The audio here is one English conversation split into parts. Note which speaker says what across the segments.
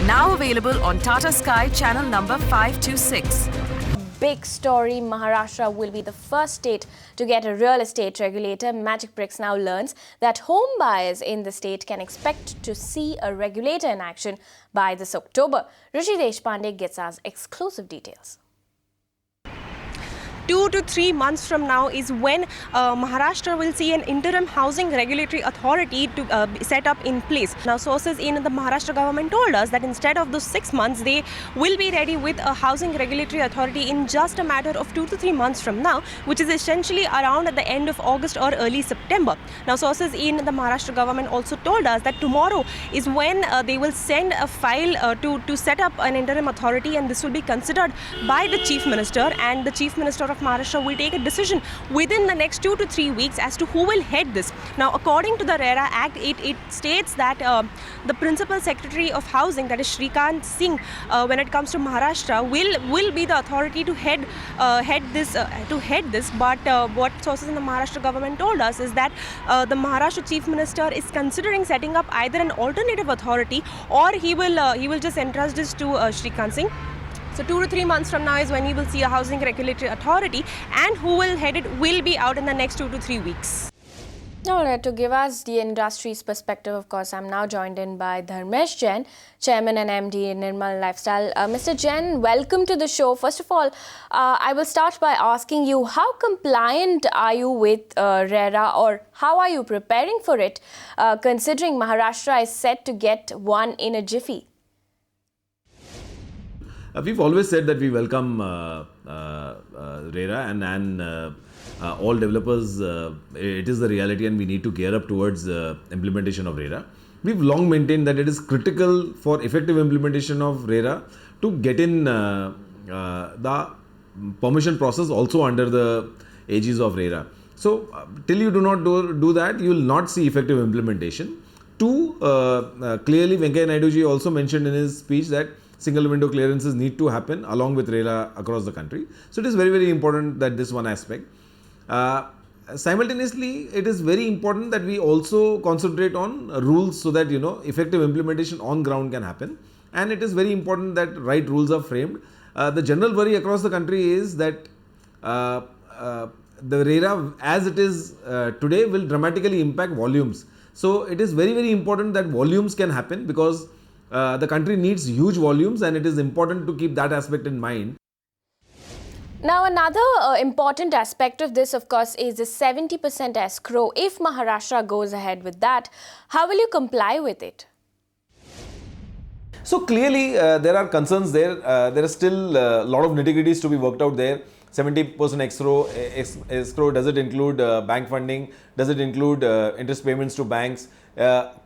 Speaker 1: Now available on Tata Sky channel number 526.
Speaker 2: Big story, Maharashtra will be the first state to get a real estate regulator. Magic Bricks now learns that home buyers in the state can expect to see a regulator in action by this October. Ruchi Deshpande gets us exclusive details.
Speaker 3: 2 to 3 months from now is when Maharashtra will see an interim housing regulatory authority to set up in place. Now, sources in the Maharashtra government told us that instead of those 6 months, they will be ready with a housing regulatory authority in just a matter of 2 to 3 months from now, which is essentially around at the end of August or early September. Now, sources in the Maharashtra government also told us that tomorrow is when they will send a file to set up an interim authority, and this will be considered by the Chief Minister, and the Chief Minister of Maharashtra will take a decision within the next 2 to 3 weeks as to who will head this. Now, according to the RERA Act, it states that the Principal Secretary of Housing, that is Shrikant Singh, when it comes to Maharashtra, will be the authority to head this. But what sources in the Maharashtra government told us is that the Maharashtra Chief Minister is considering setting up either an alternative authority, or he will just entrust this to Shrikant Singh. So 2 to 3 months from now is when you will see a housing regulatory authority, and who will head it will be out in the next 2 to 3 weeks.
Speaker 2: All right, to give us the industry's perspective, of course, I'm now joined in by Dharmesh Jain, Chairman and MD Nirmal Lifestyle. Mr. Jain, welcome to the show. First of all, I will start by asking you, how compliant are you with RERA, or how are you preparing for it, considering Maharashtra is set to get one in a jiffy?
Speaker 4: We've always said that we welcome RERA and all developers. It is the reality, and we need to gear up towards implementation of RERA. We've long maintained that it is critical for effective implementation of RERA to get in the permission process also under the aegis of RERA. So till you do not do that, you will not see effective implementation. Clearly Venkaiah Naidu ji also mentioned in his speech that single window clearances need to happen along with RERA across the country. So it is very, very important that this one aspect. Simultaneously, it is very important that we also concentrate on rules so that effective implementation on ground can happen. And it is very important that right rules are framed. The general worry across the country is that the RERA as it is today will dramatically impact volumes. So it is very, very important that volumes can happen, because the country needs huge volumes, and it is important to keep that aspect in mind.
Speaker 2: Now, another important aspect of this, of course, is the 70% escrow. If Maharashtra goes ahead with that, how will you comply with it?
Speaker 4: So clearly, there are concerns there. There are still a lot of nitty-gritties to be worked out there. 70% escrow, does it include bank funding? Does it include interest payments to banks?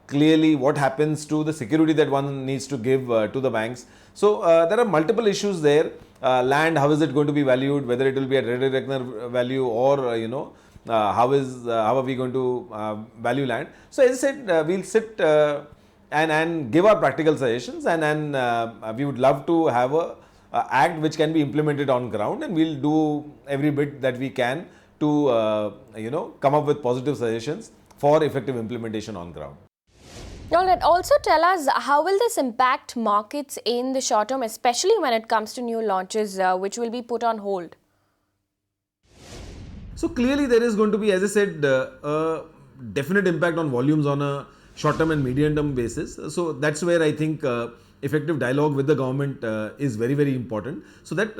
Speaker 4: Clearly, what happens to the security that one needs to give to the banks? So there are multiple issues there. Land, how is it going to be valued? Whether it will be at ready reckoner value, or how are we going to value land? So as I said, we'll sit and give our practical suggestions, and we would love to have a act which can be implemented on ground, and we'll do every bit that we can to come up with positive suggestions for effective implementation on ground.
Speaker 2: All right. Also tell us, how will this impact markets in the short term, especially when it comes to new launches which will be put on hold?
Speaker 4: So clearly there is going to be, as I said, a definite impact on volumes on a short term and medium term basis. So that's where I think effective dialogue with the government is very, very important. So that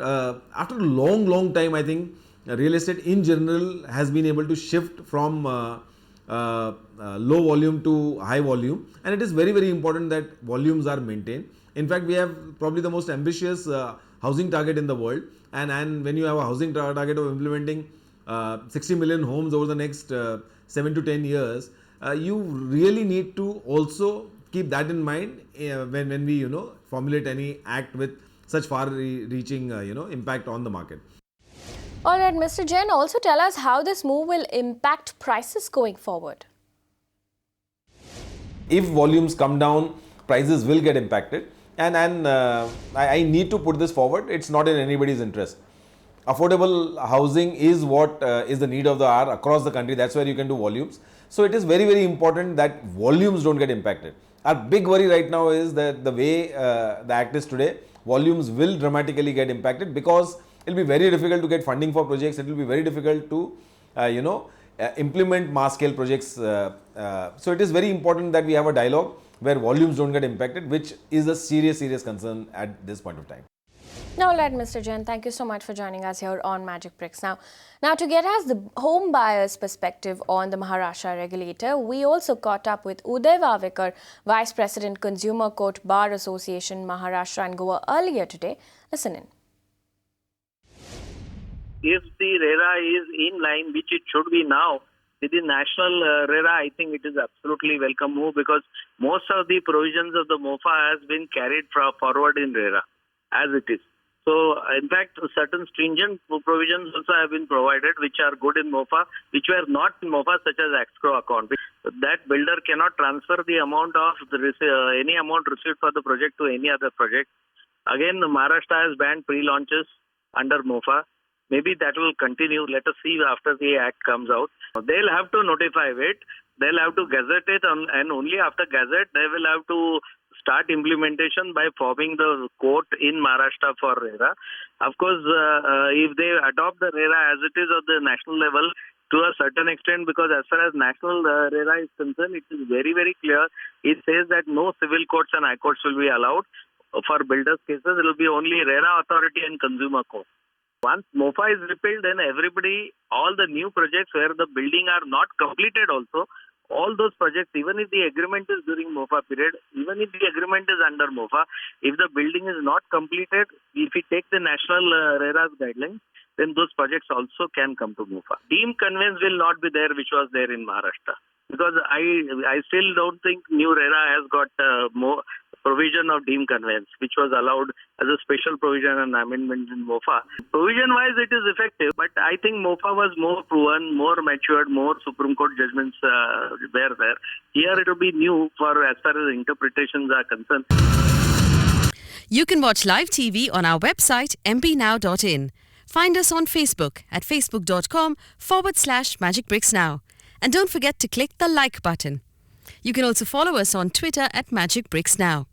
Speaker 4: after a long time, I think real estate in general has been able to shift from low volume to high volume, and it is very, very important that volumes are maintained. In fact, we have probably the most ambitious housing target in the world, and when you have a housing target of implementing 60 million homes over the next 7 to 10 years, you really need to also keep that in mind when we formulate any act with such far-reaching impact on the market.
Speaker 2: All right, Mr. Jain, also tell us how this move will impact prices going forward.
Speaker 4: If volumes come down, prices will get impacted, and I need to put this forward. It's not in anybody's interest. Affordable housing is what is the need of the hour across the country. That's where you can do volumes. So it is very, very important that volumes don't get impacted. Our big worry right now is that the way the act is today, volumes will dramatically get impacted because it will be very difficult to get funding for projects. It will be very difficult to, implement mass scale projects. So it is very important that we have a dialogue where volumes don't get impacted, which is a serious concern at this point of time.
Speaker 2: Now, let Mr. Jain, thank you so much for joining us here on Magic Bricks. Now to get us the home buyers' perspective on the Maharashtra regulator, we also caught up with Uday Vavekar, Vice President, Consumer Court Bar Association, Maharashtra and Goa earlier today. Listen in.
Speaker 5: If the RERA is in line, which it should be now, with the national RERA, I think it is absolutely welcome move because most of the provisions of the MOFA has been carried forward in RERA as it is. So, in fact, certain stringent provisions also have been provided which are good in MOFA, which were not in MOFA, such as escrow account. That builder cannot transfer the amount of any amount received for the project to any other project. Again, Maharashtra has banned pre-launches under MOFA. Maybe that will continue. Let us see after the act comes out. They'll have to notify it. They'll have to gazette it, and only after gazette they will have to start implementation by forming the court in Maharashtra for RERA. Of course, if they adopt the RERA as it is at the national level to a certain extent, because as far as national RERA is concerned, it is very clear. It says that no civil courts and high courts will be allowed. For builders cases, it will be only RERA authority and consumer court. Once MOFA is repealed, then everybody, all the new projects where the building are not completed also, all those projects, even if the agreement is during MOFA period, even if the agreement is under MOFA, if the building is not completed, if we take the national RERA's guidelines, then those projects also can come to MOFA. Deemed conveyance will not be there, which was there in Maharashtra. Because I still don't think new RERA has got more provision of deemed conveyance, which was allowed as a special provision and amendment in MOFA. Provision-wise, it is effective, but I think MOFA was more proven, more matured, more Supreme Court judgments were there. Here it will be new for as far as interpretations are concerned.
Speaker 1: You can watch live TV on our website mpnow.in. Find us on Facebook at facebook.com/magicbricksnow. And don't forget to click the like button. You can also follow us on Twitter at magicbricksnow.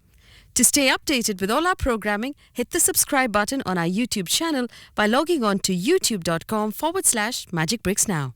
Speaker 1: To stay updated with all our programming, hit the subscribe button on our YouTube channel by logging on to youtube.com/magicbricksnow.